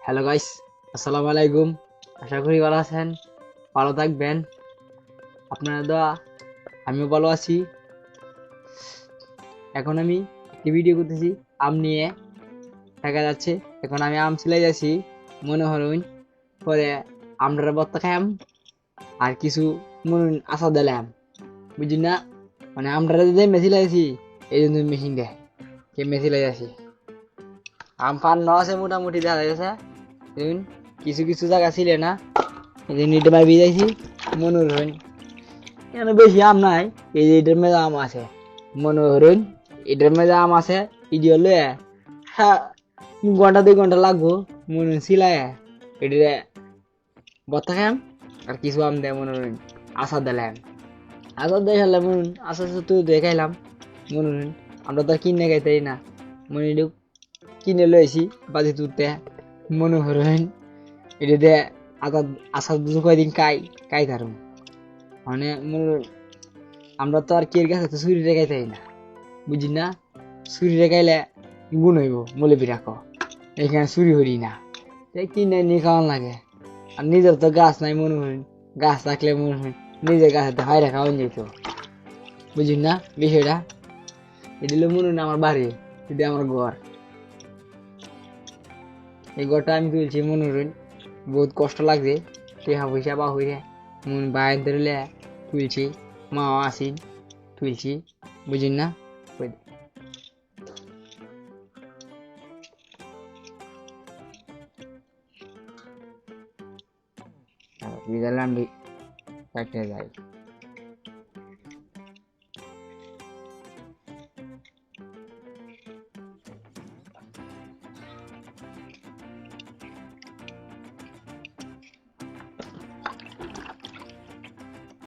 Hello guys, আসসালামু আলাইকুম। আশা করি ভালো আছেন, ভালো থাকবেন। আপনারা দোয়া আমিও ভালো আছি। এখন আমি একটি ভিডিও করতেছি আম নিয়ে। দেখা যাচ্ছে এখন আমি আম ছিলাই যাচ্ছি, মনে হরুন পরে আমরা বত্তা খাইম আর কিছু মনে হইন আশা দিলাম, বুঝলি না? মানে আমরা যে মেশিন লাগাইছি এই জন্য মেশিন দেয় কে মেশিন লাগাইছি। আম ফান ন আছে মোটামুটি দেখা যাচ্ছে। দেখুন কিছু কিছু জায়গা ছিল না, এই যে নিটে মাই ভিজাইছি মনে হইন এখানে বেশি আম নাই। এই যে এটার মেজা আম আছে, মনে হইন এটার মেজা আম আছে। ইডি হলে হ্যাঁ 1-2 ঘন্টা লাগবো মনে হইন সিলাই এটিরে বত্তা খাম আর কিছু আম দেয় মনে হইন আচার দিলাম। আচার দিয়ে খেলাম মনে হইন আচার তো দেখাইলাম মনে হইন আমরা তো আর কিনে খাইতেই না। মনে হইন কিনে লইছি বাজি তুলতে মনে হইন এটা দিয়ে আচার আচার দুটো কয়দিন কাই থারুম। মানে মনে হইন আমরা তো আর কের কাছে তো ছুরি রেখাইতেই না, বুঝি না? ছুরি রেখাইলে গুণ হইব মৌলবি রাখো, এখানে চুরি হরি না। কিনে নিয়ে খাওয়ান লাগে। আর নিজের তো গাছ নাই মনে হইন, গাছ থাকলে মনে হইন নিজের গাছে তো হাইরা খাওয়ান যেত, বুঝি না বিষয়টা? এটি মনে হইন আমার বাড়ি, এটি আমার ঘর। এই ঘরটা আমি তুলছি মনে হইন বহুত কষ্ট লাগছে, টেহা পয়সা বা হইরে মন বাইর ধরলে তুলছি, মাও আসিন তুলছি, বুঝি না? বিদালাম কাটে যায়।